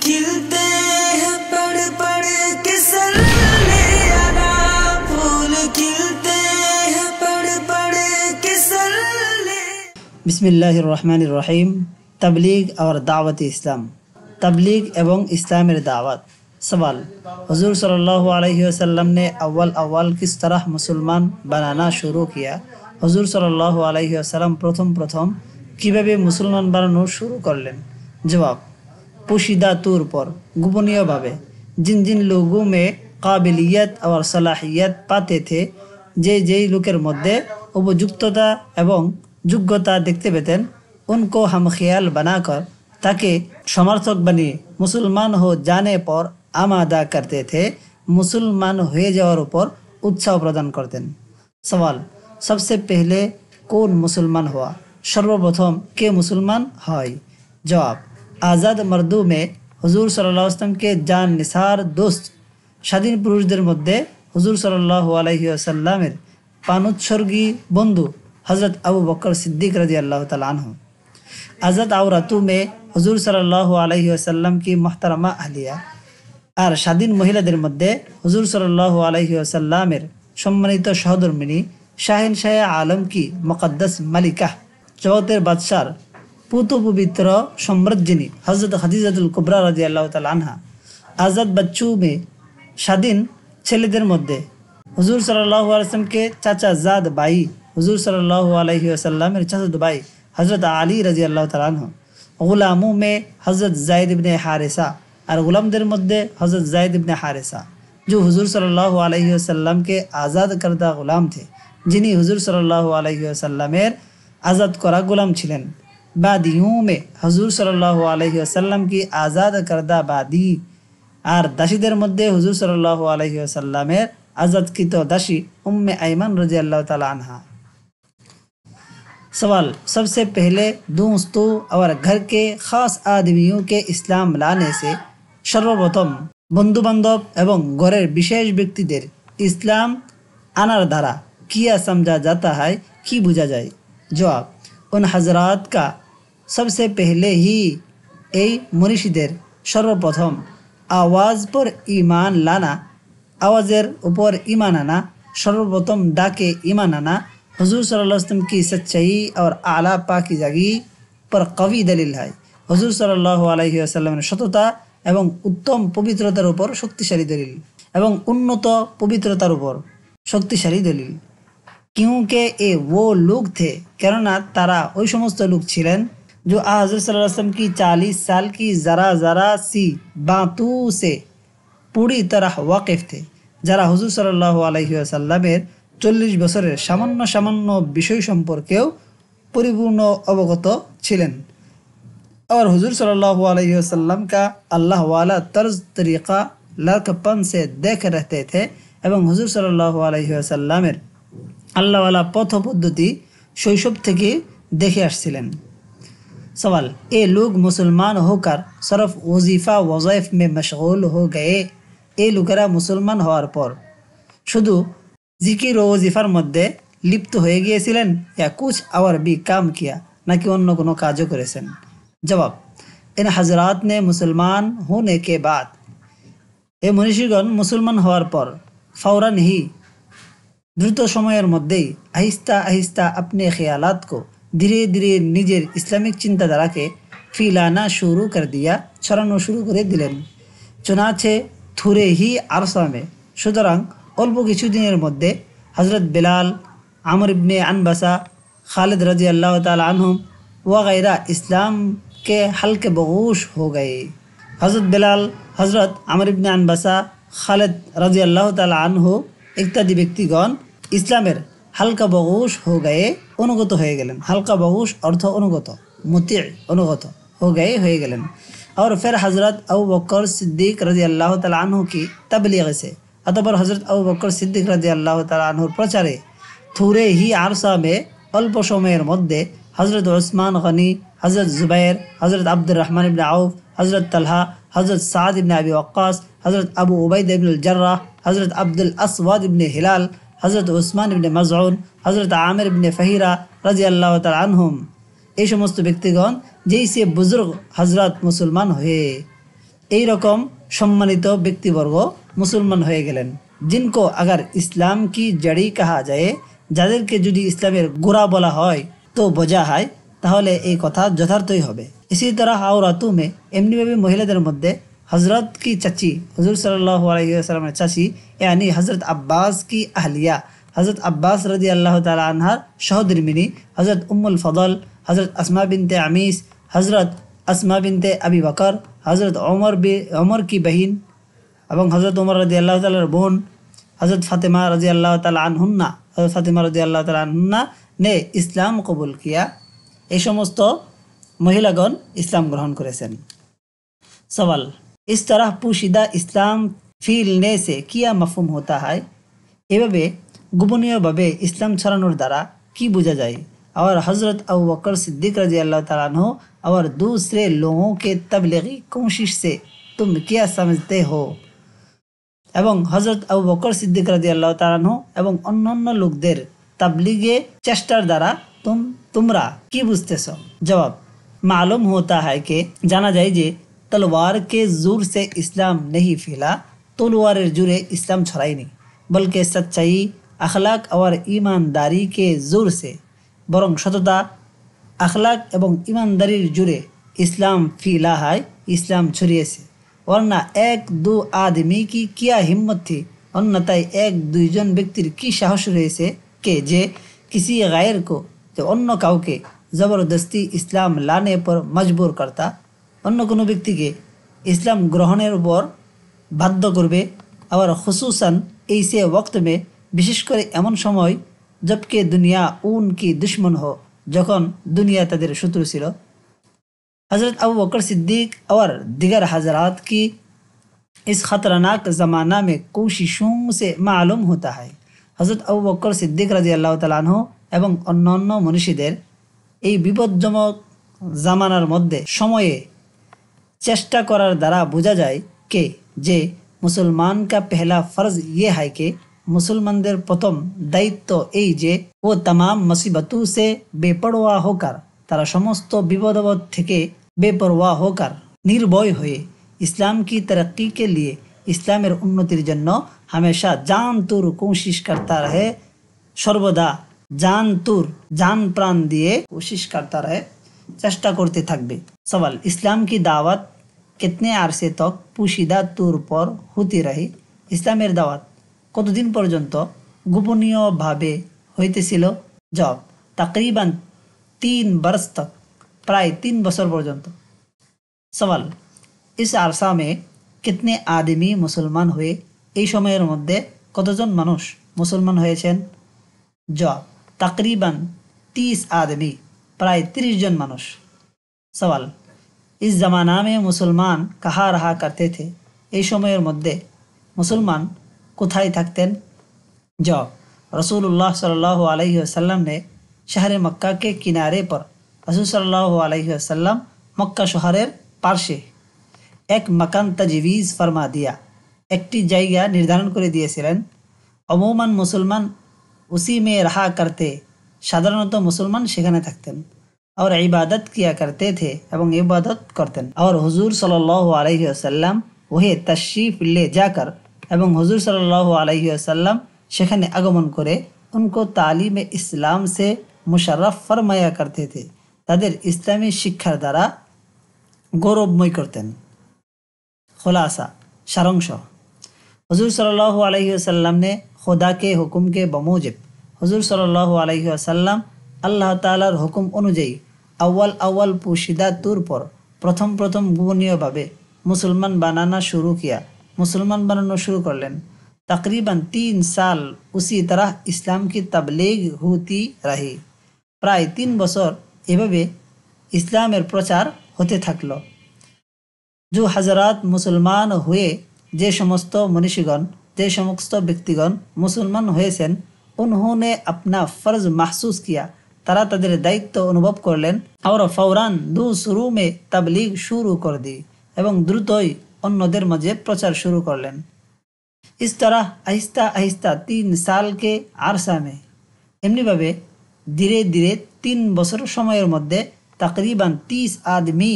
खिलते हैं पढ़ पढ़ के सल्ले अला, फूल खिलते हैं पढ़ पढ़ के सल्ले। बिस्मिल्लाहिर्रहमानिर्रहीम। तबलीग और दावत इस्लाम। तबलीग एवं इस्लामेर दावत। सवाल, हुजूर सल्लल्लाहु अलैहि वसल्लम ने अव्वल किस तरह मुसलमान बनाना शुरू किया? हुजूर सल्लल्लाहु अलैहि वसल्लम प्रथम কিভাবে মুসলমান বানানো শুরু করলেন? जवाब, पोशीदा तौर पर गोपनीयभावे जिन जिन लोगों में काबिलियत और सलाहियत पाते थे, जे लोकेर मध्य उपयुक्तता एवं योग्यता देखते पेतें, उनको हम ख्याल बनाकर ताके समर्थक बनिए मुसलमान हो जाने पर आमादा करते थे, मुसलमान हुए जावर ऊपर उत्साह प्रदान करतें। सवाल, सबसे पहले कौन मुसलमान हुआ? सर्वप्रथम के मुसलमान है? जवाब, आज़ाद मर्दों में हुजूर सल्लल्लाहु अलैहि वसल्लम के जान निसार दोस्त স্বাধীন পুরুষদের মধ্যে হুজুর সাল্লাল্লাহু আলাইহি ওয়াসাল্লামের পানোৎসর্গী বন্ধু হযরত আবু বকর সিদ্দিক রাদিয়াল্লাহু তাআলা আনহু। आज़ाद औरतों में हुजूर सल्लल्लाहु अलैहि वसल्लम की मोहतरमा अहलिया और স্বাধীন মহিলাদের মধ্যে হুজুর সাল্লাল্লাহু আলাইহি ওয়াসাল্লামের সম্মানিত সহধর্মিণী শাহেনশাহ आलम की मुक़द्दस मलिका जगतेर बादशाह पूत पवित्र सम्राज्ञी हज़रत खदीजातुल कुबरा रादियाल्लाहु ताआला अन्हा। आज़ाद बच्चों में স্বাধীন ছেলেদের মধ্যে হুজুর সাল্লাল্লাহু আলাইহি ওয়াসাল্লাম के चाचा जाद भाई हुजूर सल्लल्लाहु अलैहि वसल्लम चाचा भाई हज़रत अली रज़ियल्लाहु ताआला अन्हु। गुलामों में हज़रत ज़ैद इब्ने हारिसा और गुलामদের মধ্যে हज़रत ज़ैद इब्ने हारिसा जो हुजूर सल्लल्लाहु अलैहि वसल्लम के आज़ाद करदा गुलाम थे, जिन्हें हुजूर सल्लल्लाहु अलैहि वसल्लमेर आज़ाद करा गुलाम छिलेन। बादियों में हुजूर सल्लल्लाहु अलैहि वसल्लम की आज़ाद करदा बादी और दासीদের মধ্যে हुजूर सल्लल्लाहु अलैहि वसल्लमेर आज़ादकृत दासी उम्मे आयमन रज़ियल्लाहु ताआला अन्हा। सवाल, सबसे पहले दोस्तों और घर के खास आदमियों के इस्लाम लाने से सर्वप्रथम बंधु बान्धव एवं घरेर विशेष व्यक्तिदेर इस्लाम आनार द्वारा किया समझा जाता है कि बुझा जाए? जवाब, उन हजरात का सबसे पहले ही मनीषीदेर सर्वप्रथम आवाज़ पर ईमान लाना, आवाज़ेर ऊपर ईमान आना, सर्वप्रथम डाके ईमान आना हुजूर सल्लल्लाहु अलैहि वसल्लम की सच्चाई और आला पाकीज़गी पर कवी दलील है। हुजूर सल्लल्लाहु अलैहि वसल्लम सतता एवं उत्तम पवित्रतार ऊपर शक्तिशाली दलील एवं उन्नत पवित्रतार ऊपर शक्तिशाली दलील। क्योंकि ये वो लोग थे केनना तारा ওই সমস্ত লোক ছিলেন जो हज़रत सल्लल्लाहु अलैहि वसल्लम की 40 साल की ज़रा सी बातों से पूरी तरह वाकिफ थे, যারা हुजूर सल्लल्लाहु अलैहि वसल्लमेर 40 বছরের সামান্য বিষয় সম্পর্কেও পরিপূর্ণ অবগত ছিলেন। और हुजूर सल्लल्लाहु अलैहि वसल्लम का अल्लाह वाला तर्ज तरीक़ा लड़कपन से देख रहते थे एवं हुजूर सल्लल्लाहु अलैहि वसल्लमेर अल्लाह वाला पथ पद्धति शैशव থেকে দেখে আসছিলেন। सवाल, ये लोग मुसलमान होकर सिर्फ वजीफ़ा वज़ाइफ में मशगूल हो गए? ये लोकेरा मुसलमान होवार पर शुधु जिकिर ও वजीफार मध्य लिप्त হয়ে গিয়েছিলেন या कुछ और भी काम किया नाकि अन्य कोनो काजो करेছেন? जवाब, इन हजरात ने मुसलमान होने के बाद ये मनीषीगण मुसलमान होवार पर फौरन ही द्रुत समयर मध्येई आहिस्ता आहिस्ता अपने ख्यालात को धीरे धीरे निजेर इस्लामिक चिंताधारा के फैलाना शुरू कर दिया, छड़ानो शुरू करे दिलेन। चुनाचे थोड़े ही अरसा में सुतरां अल्प किछु दिनेर मध्य हज़रत बिलाल, आमर इब्ने अनबसा, खालिद रज़ियल्लाहु ताआला अन्हुम वगैरह इस्लाम के हल्के बगोश हो गए। हज़रत बिलाल, हज़रत आमर इब्ने अनबसा, खालिद रज़ियल्लाहु ताआला अन्हु इत्यादि व्यक्तिगण इस्लामेर हल्का बगोश हो गए, अनुगत हो गेलेन। हल्का बगोश अर्थ अनुगत, मुती अनुगत हो गेलेन। और फिर हज़रत अबू बकर सिद्दीक रज़ियल्लाहु ताआला अन्हु की तबलीग से अतबर हज़रत अबू बकर सिद्दीक रज़ियल्लाहु ताआला अन्हुर प्रचारे थोड़े ही आरसा में अल्प समयर मध्य हज़रत उस्मान गनी, हज़रत जुबैर, हज़रत अब्दुर्रहमान इब्न औफ, हज़रत तलहा, हज़रत साद इब्न अबी वक्कास, हज़रत अबू उबैदा इब्न अल-जर्राह, हज़रत अब्दुल अस्वद इब्न हिलाल, हज़रत उस्मान इब्न मज़ऊन, हज़रत आमिर इब्न फ़हीरा रज़ियल्लाहु ताआला अन्हुम এই সমস্ত ব্যক্তিগণ যেই সে বুজুর্গ হজরত মুসলমান হয়ে এই রকম সম্মানিত ব্যক্তিবর্গ মুসলমান হয়ে গেলেন, जिनको अगर इस्लाम की जड़ी कहा जाए, যাদেরকে যদি ইসলামের গোড়া বলা হয় তো বোঝা হয় তাহলে এই কথা যথার্থই হবে। इसी तरह औरतों में এমনিভাবে মহিলাদের মধ্যে हजरत की चची हुजूर सल्लल्लाहु अलैहि वसल्लम चाची यानी हजरत अब्बास की अहलिया हजरत अब्बास रजी अल्लाह ताला अन्हा सहोदरमिनी हजरत उम्मुल फदल हजरत अस्मा बिनते अमीस हजरत अस्मा बिनते अबी बकर हजरत उमर की बहन এবং হজরত উমর রাদিয়াল্লাহু তাআলার বোন হজরত ফাতেমা রাদিয়াল্লাহু তাআলা আনহুন্না हजरत फातिमा रज़ियल्लाहु ताला अन्हा ने इस्लाम कबूल किया। এই সমস্ত महिलागण इस्लाम ग्रहण करेছেন। सवाल, इस तरह पोशीदा इस्लाम ফিলনে से क्या मफहूम होता है? এভাবে গোপনীয়ভাবে ইসলাম ছড়ানোর দ্বারা কি বোঝা যায়? और हज़रत अबू बकर सिद्दीक़ रज़ियल्लाहु ताला अन्हु और दूसरे लोगों के तबलीगी कोशिश से तुम क्या समझते हो? এবং হজরত আবু বকর সিদ্দিক রাদিয়াল্লাহু তাআলা আনহু এবং অন্যান্য লোকদের তাবলীগে চেষ্টার দ্বারা তোমরা কি বুঝতেছো? জবাব, मालूम होता है कि জানা যায় যে তলোয়ার के जोर से इस्लाम नहीं फैला, তলোয়ারের জোরে ইসলাম ছড়ায়নি, বলকে সচ্চাই আখলাক और ईमानदारी के जोर से, বরং সততা আখলাক এবং ईमानदारीর জোরে ইসলাম ফিলা হয়, ইসলাম ছড়িয়েছে। वरना एक दो आदमी की क्या हिम्मत थी, अन्यथाय एक दुईजन व्यक्तिर की साहस रयेछे के जे किसी गायर को जो अन्य काउके जबरदस्ती इस्लाम लाने पर मजबूर करता, अन्य कोनो व्यक्ति के इस्लाम ग्रहणेर ऊपर बाध्य करबे। और खुसूसन ऐसे वक्त में विशेष करे एमन समय जबकि दुनिया उनकी दुश्मन हो, जखन दुनिया तादेर शत्रु छिलो। हज़रत अबू बकर सिद्दीक और दिगर हजरात की इस खतरनाक ज़माना में कोशिशों से मालूम होता है हज़रत अबू बकर सिद्दीक রাদিয়াল্লাহু তাআলা আনহু এবং অন্যান্য মনীষীদের এই বিপজ্জনক জামানার মধ্যে সময়ে চেষ্টা করার দ্বারা বোঝা যায় কে যে মুসলমান का पहला फ़र्ज ये है कि मुसलमानদের প্রথম দায়িত্ব এই যে ও तमाम मुसीबतों से बेपरवाह होकर তারা সমস্ত বিপদ থেকে बेपरवाह होकर निर्भय हुए इस्लाम की तरक्की के लिए इस्लामेर उन्नतिर जन्य हमेशा जान तोर कोशिश करता रहे, सर्वदा जान तोर जान प्राण दिए कोशिश करता रहे, चेष्टा करते थकबे। सवाल, इस्लाम की दावत कितने अरसे तक पोशीदा तौर पर होती रही? इस्लामेर दावत कतदिन पर्यन्त गोपनीय भावे हईतेछिलो? जवाब, तकरीबन 3 वर्ष तक, प्राय 3 बছর পর্যন্ত। सवाल, इस अरसा में कितने आदमी मुसलमान हुए? এই সময়ের মধ্যে কতজন মানুষ মুসলমান হয়েছেন? जवाब, तकरीबन 30 आदमी, प्राय 30 जन মানুষ। सवाल, इस ज़माना में मुसलमान कहाँ रहा करते थे? এই সময়ের মধ্যে मुसलमान কোথায় থাকতেন? जवाब, रसूलुल्लाह सल्लल्लाहु अलैहि वसल्लम ने शहर मक्का के किनारे पर रसूल सल्लल्लाहु अलैहि वसल्लम मक्का शहरेर पार्श्वे एक मकान तजवीज़ फरमा दिया, एकटी जायगा निर्धारण करे दिएছিলেন। अमूमन मुसलमान उसी में रहा करते, साधारणत मुसलमान सेखाने थाकतेन और इबादत किया करते थे एवं इबादत करतेन। और हुजूर सल्लल्लाहु अलैहि वसल्लम वही तशरीफ ले जाकर एवं हुजूर सल्लल्लाहु अलैहि वसल्लम सेखाने आगमन करे उनको तालीम इस्लाम से मुशर्रफ फरमाया करते थे, तादेर इस्लामी शिक्षार द्वारा गौरवमय करतें। खुलासा, सारांश, हुजूर सल्लल्लाहु अलैहि वसल्लम ने खुदा के हुक्म के बमूजिब हुजूर सल्लल्लाहु अलैहि वसल्लम अल्लाह तालार हुक्म अनुयायी अव्वल पोशीदा तौर पर प्रथम गोपनीय भावे मुसलमान बनाना शुरू किया, मुसलमान बनाना शुरू कर लें। तकरीबन 3 साल उसी तरह इस्लाम की तबलीग होती रही, प्राय 3 বছর এভাবে ইসলামের প্রচার होते থাকলো। जो हजरात मुसलमान हुए, जे समस्त मनीषीगण, जे समस्त व्यक्तिगण मुसलमान हुएছেন, उन्होंने अपना फ़र्ज महसूस किया, तारा तादेर दायित्व अनुभव करलें और फौरान शुरू में तबलीग शुरू कर दी एवं द्रुतई अन्यदेर मध्य प्रचार शुरू करलें। इस तरह आहिस्ता आहिस्ता 3 साल के आरसा में एमनी भावे धीरे धीरे 3 বছর সময়ের মধ্যে तकरीबन 30 आदमी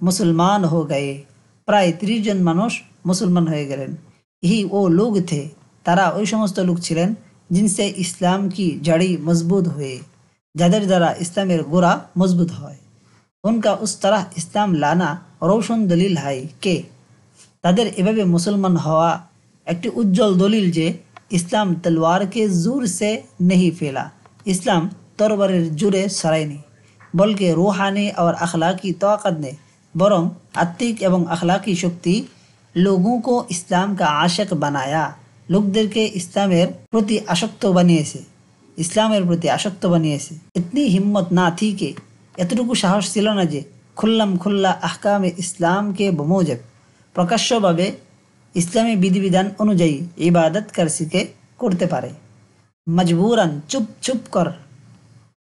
मुसलमान हो गए। প্রায় 30 জন মানুষ মুসলমান হয়ে গেলেন। यही वो लोग थे, তারা ওই সমস্ত লোক ছিলেন जिनसे इस्लाम की जड़ी मजबूत हुए, যাদের দ্বারা ইসলামের গোড়া মজবুত হয়। उनका उस तरह इस्लाम लाना रोशन दलील है कि তাদের এভাবে মুসলমান হওয়া একটি উজ্জ্বল দলিল যে ইসলাম তলোয়ার के जोर से नहीं फैला, इस्लाम তরবারের জোরে ছড়ায়নি, बल्कि रूहानी और अखलाकी ताकत ने, বরং আত্মিক এবং আখলাকি শক্তি लोगों को इस्लाम का आशिक बनाया, লোকদেরকে ইসলামের প্রতি আসক্ত বানিয়েছে, ইসলামের প্রতি আসক্ত বানিয়েছে। इतनी हिम्मत ना थी कि, এতটুকু সাহস ছিল না যে খুল্লাম খুল্লা আহকামে ইসলামকে বমোজব, প্রকাশ্যভাবে ইসলামী বিধিবিধান অনুযায়ী ইবাদত করতে পারে। মজবুরান চুপ চুপ কর,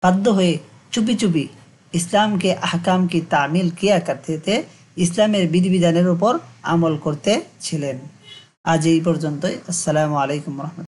বাধ্য হয়ে চুপি চুপি ইসলাম के अहकाम की तामील किया करते थे, ইসলামের বিধিবিধানের উপর আমল করতে ছিলেন। আজ এই পর্যন্তই। আসসালামু আলাইকুম রহমতুল্লাহ।